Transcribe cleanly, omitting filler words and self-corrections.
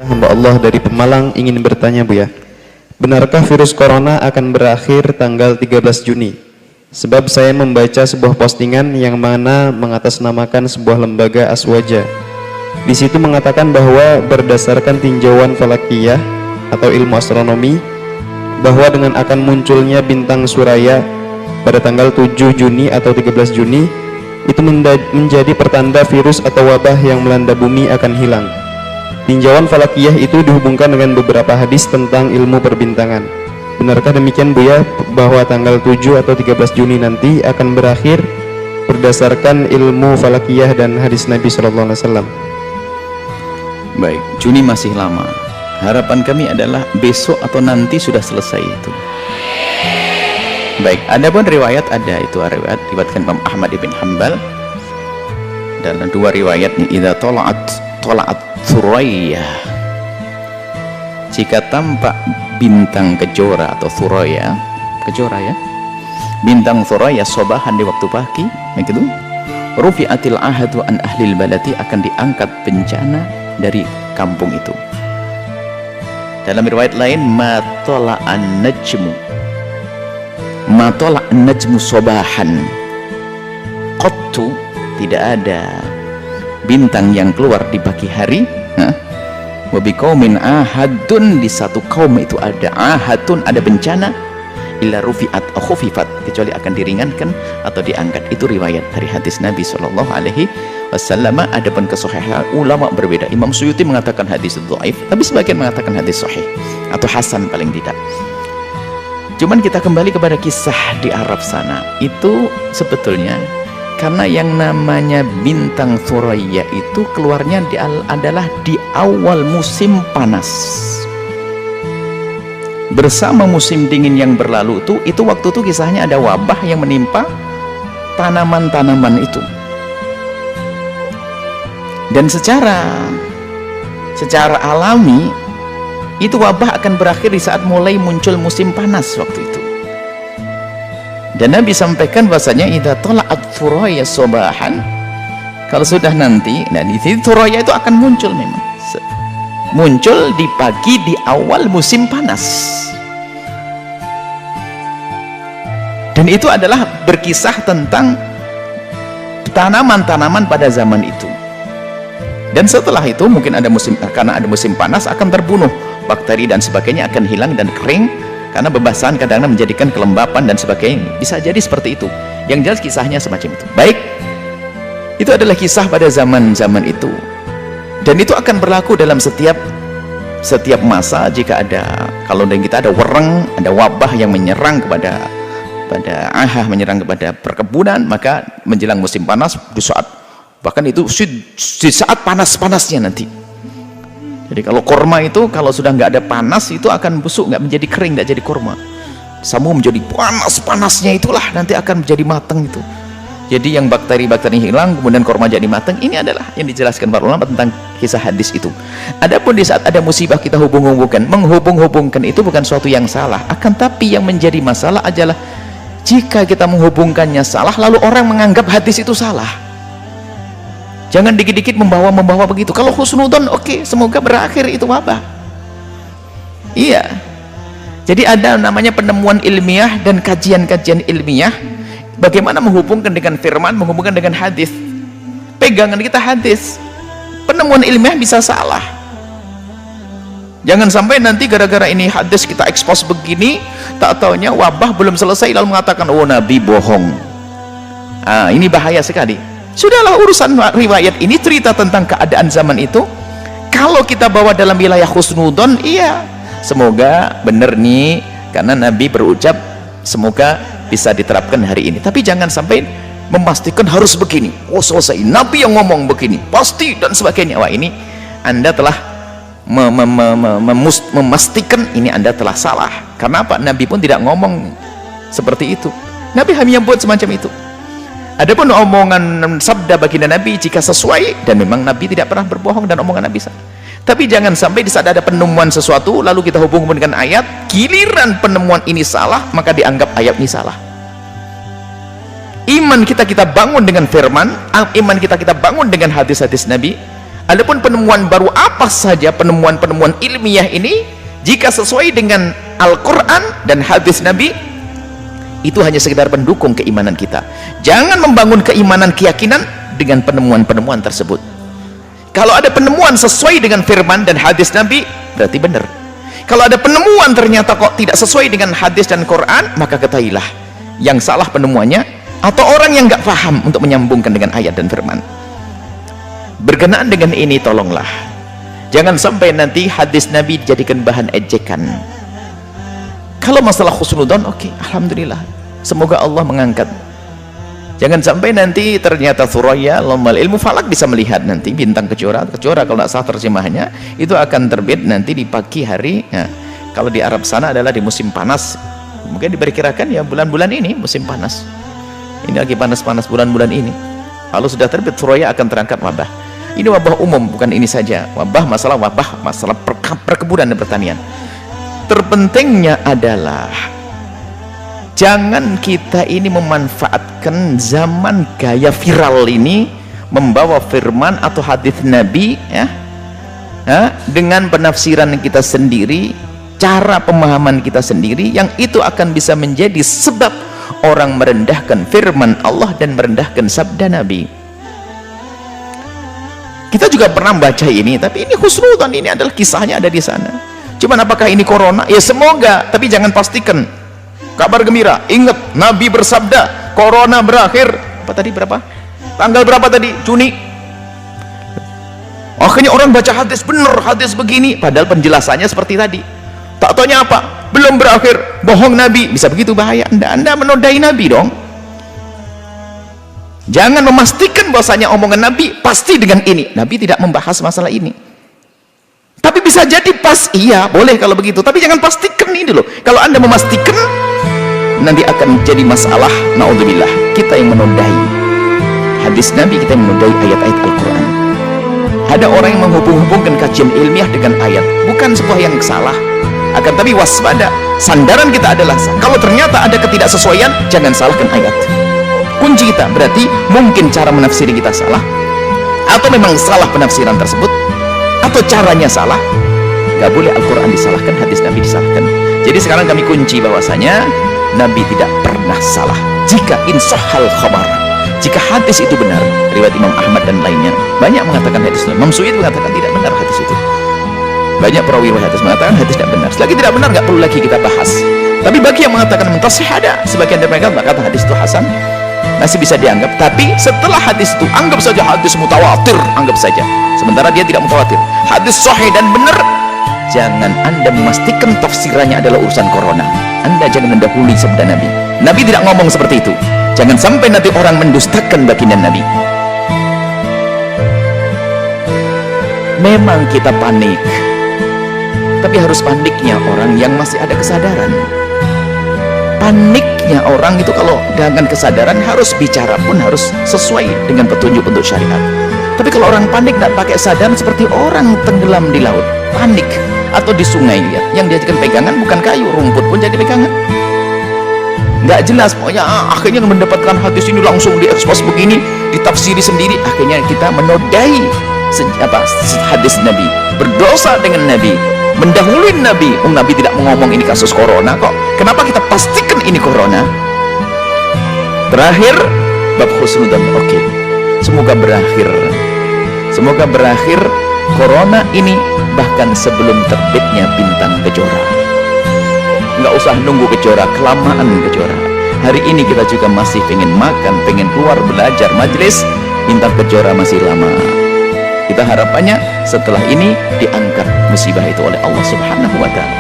Hamba Allah dari Pemalang ingin bertanya Buya, benarkah virus corona akan berakhir tanggal 13 Juni? Sebab saya membaca sebuah postingan yang mana mengatasnamakan sebuah lembaga aswaja. Di situ mengatakan bahwa berdasarkan tinjauan falakiyah atau ilmu astronomi, bahwa dengan akan munculnya bintang Suraya pada tanggal 7 Juni atau 13 Juni itu menjadi pertanda virus atau wabah yang melanda bumi akan hilang. Tinjauan falakiyah itu dihubungkan dengan beberapa hadis tentang ilmu perbintangan. Benarkah demikian Buya, bahwa tanggal 7 atau 13 Juni nanti akan berakhir berdasarkan ilmu falakiyah dan hadis Nabi SAW? Baik, Juni masih lama. Harapan kami adalah besok atau nanti sudah selesai itu. Baik, ada pun riwayat, ada itu riwayat diriwayatkan Imam Ahmad ibn Hanbal dalam dua riwayatnya, idza tola'at Suraya, jika tampak bintang kejora atau Suraya, kejora ya, bintang Suraya sobahan di waktu pagi, begitu, rufi'atil ahadu an ahlil balati, akan diangkat bencana dari kampung itu. Dalam riwayat lain, matola'an najmu sobahan, qattu, tidak ada bintang yang keluar di pagi hari. Wa biqaumin ahadun, di satu kaum itu ada ahadun, ada bencana, illa rufi'at aw khufifat, kecuali akan diringankan atau diangkat. Itu riwayat dari hadis Nabi sallallahu alaihi wasallam. Adapun kesahihan ulama berbeda. Imam Suyuti mengatakan hadis dhaif, tapi sebagian mengatakan hadis sahih atau hasan paling tidak. Cuman kita kembali kepada kisah di Arab sana. Itu sebetulnya karena yang namanya bintang Suraya itu keluarnya adalah di awal musim panas, bersama musim dingin yang berlalu. Itu waktu itu kisahnya ada wabah yang menimpa tanaman-tanaman itu, dan secara alami itu wabah akan berakhir di saat mulai muncul musim panas waktu itu. Dan Nabi sampaikan bahasanya idza tala'at Suraya sobahan, kalau sudah nanti, nah di situ Suraya itu akan muncul, memang muncul di pagi di awal musim panas. Dan itu adalah berkisah tentang tanaman-tanaman pada zaman itu. Dan setelah itu mungkin ada musim, karena ada musim panas akan terbunuh bakteri dan sebagainya, akan hilang dan kering karena bebasan kadang-kadang menjadikan kelembapan dan sebagainya. Bisa jadi seperti itu. Yang jelas kisahnya semacam itu. Baik, itu adalah kisah pada zaman-zaman itu, dan itu akan berlaku dalam setiap masa. Jika ada, kalau dan kita ada wereng, ada wabah yang menyerang kepada menyerang kepada perkebunan, maka menjelang musim panas, di saat bahkan itu di saat panas-panasnya nanti. Jadi kalau korma itu kalau sudah nggak ada panas itu akan busuk, nggak menjadi kering, nggak jadi korma. Samu menjadi panas-panasnya itulah nanti akan menjadi matang itu. Jadi yang bakteri-bakteri hilang, kemudian korma jadi matang. Ini adalah yang dijelaskan para ulama tentang kisah hadis itu. Adapun di saat ada musibah kita menghubung-hubungkan itu bukan suatu yang salah. Akan tapi yang menjadi masalah adalah jika kita menghubungkannya salah, lalu orang menganggap hadis itu salah. Jangan dikit-dikit membawa begitu. Kalau husnudon, oke, semoga berakhir itu wabah. Iya. Jadi ada namanya penemuan ilmiah dan kajian-kajian ilmiah. Bagaimana menghubungkan dengan firman, menghubungkan dengan hadis. Pegangan kita hadis. Penemuan ilmiah bisa salah. Jangan sampai nanti gara-gara ini hadis kita ekspos begini, tak taunya wabah belum selesai lalu mengatakan, oh Nabi bohong. Ini bahaya sekali. Sudahlah, urusan riwayat ini cerita tentang keadaan zaman itu. Kalau kita bawa dalam wilayah husnudon, iya, semoga benar nih, karena Nabi berucap semoga bisa diterapkan hari ini. Tapi jangan sampai memastikan harus begini. Oh selesai, Nabi yang ngomong begini pasti dan sebagainya. Wah, ini Anda telah memastikan ini Anda telah salah. Karena apa? Nabi pun tidak ngomong seperti itu. Nabi hanya buat semacam itu. Adapun omongan sabda baginda Nabi jika sesuai, dan memang Nabi tidak pernah berbohong dan omongan Nabi salah. Tapi jangan sampai di saat ada penemuan sesuatu lalu kita hubungkan dengan ayat, giliran penemuan ini salah maka dianggap ayat ini salah. Iman kita bangun dengan firman, iman kita bangun dengan hadis-hadis Nabi. Adapun penemuan baru apa saja, penemuan-penemuan ilmiah ini, jika sesuai dengan Al-Quran dan hadis Nabi, itu hanya sekedar pendukung keimanan kita. Jangan membangun keimanan, keyakinan dengan penemuan-penemuan tersebut. Kalau ada penemuan sesuai dengan firman dan hadis Nabi, berarti benar. Kalau ada penemuan ternyata kok tidak sesuai dengan hadis dan Quran, maka ketahuilah yang salah penemuannya, atau orang yang nggak paham untuk menyambungkan dengan ayat dan firman. Berkenaan dengan ini, tolonglah jangan sampai nanti hadis Nabi dijadikan bahan ejekan. Kalau masalah husnudzon, oke, alhamdulillah, semoga Allah mengangkat. Jangan sampai nanti ternyata Thuraya lombal ilmu falak bisa melihat nanti bintang kejora kalau tidak salah terjemahannya, itu akan terbit nanti di pagi hari. Nah, kalau di Arab sana adalah di musim panas, mungkin diperkirakan ya bulan-bulan ini musim panas. Ini lagi panas-panas bulan-bulan ini. Kalau sudah terbit Thuraya akan terangkat wabah. Ini wabah umum, bukan ini saja. Wabah masalah perkebunan dan pertanian. Terpentingnya adalah jangan kita ini memanfaatkan zaman gaya viral ini, membawa firman atau hadis Nabi ya, dengan penafsiran kita sendiri, cara pemahaman kita sendiri, yang itu akan bisa menjadi sebab orang merendahkan firman Allah dan merendahkan sabda Nabi. Kita juga pernah baca ini, tapi ini husnudzon, ini adalah kisahnya ada di sana. Cuman apakah ini corona? Ya semoga, tapi jangan pastikan. Kabar gembira, ingat Nabi bersabda corona berakhir apa tadi, berapa tanggal berapa tadi, Juni. Akhirnya orang baca hadis, bener hadis begini, padahal penjelasannya seperti tadi. Tak taunya apa, belum berakhir, bohong Nabi. Bisa begitu, bahaya. Anda menodai Nabi dong. Jangan memastikan bahwasanya omongan Nabi pasti dengan ini. Nabi tidak membahas masalah ini, tapi bisa jadi pas, iya boleh kalau begitu, tapi jangan pastikan ini loh. Kalau Anda memastikan, nanti akan jadi masalah. Naudzubillah, kita yang menodai hadis Nabi, kita yang menodai ayat-ayat Al-Quran. Ada orang yang menghubung-hubungkan kajian ilmiah dengan ayat, bukan sebuah yang salah, akan tapi waspada. Sandaran kita adalah, kalau ternyata ada ketidaksesuaian, jangan salahkan ayat. Kunci kita berarti mungkin cara menafsiri kita salah, atau memang salah penafsiran tersebut, atau caranya salah. Gak boleh Al-Quran disalahkan, hadis Nabi disalahkan. Jadi sekarang kami kunci bahwasanya Nabi tidak pernah salah jika insahal khabar, jika hadis itu benar. Riwayat Imam Ahmad dan lainnya banyak mengatakan hadis, Imam Suid mengatakan tidak benar hadis itu. Banyak perawi hadis mengatakan hadis tidak benar. Selagi tidak benar nggak perlu lagi kita bahas. Tapi bagi yang mengatakan mentasih, ada sebagian dari mereka mengatakan hadis itu hasan, masih bisa dianggap. Tapi setelah hadis itu, anggap saja hadis mutawatir, anggap saja, sementara dia tidak mutawatir, hadis sahih dan benar. Jangan Anda memastikan tafsirannya adalah urusan corona. Anda jangan mendahului sabda Nabi. Nabi tidak ngomong seperti itu. Jangan sampai nanti orang mendustakan baginda Nabi. Memang kita panik, tapi harus paniknya orang yang masih ada kesadaran. Paniknya orang itu kalau dengan kesadaran, harus bicara pun harus sesuai dengan petunjuk untuk syariat. Tapi kalau orang panik tidak pakai sadar, seperti orang tenggelam di laut, panik, atau di sungai, lihat yang dijadikan pegangan bukan kayu, rumput pun jadi pegangan. Nggak jelas, pokoknya akhirnya mendapatkan hadis ini langsung diekspos begini, ditafsiri sendiri, akhirnya kita menodai hadis Nabi, berdosa dengan Nabi, mendahului Nabi. Nabi tidak ngomong ini kasus corona kok, kenapa kita pastikan ini corona? Terakhir, bab husnudzon. Oke, semoga berakhir corona ini bahkan sebelum terbitnya bintang kejora. Nggak usah nunggu kejora, kelamaan kejora. Hari ini kita juga masih pengen makan, pengen keluar belajar majelis, bintang kejora masih lama. Kita harapannya setelah ini diangkat musibah itu oleh Allah Subhanahu wa ta'ala.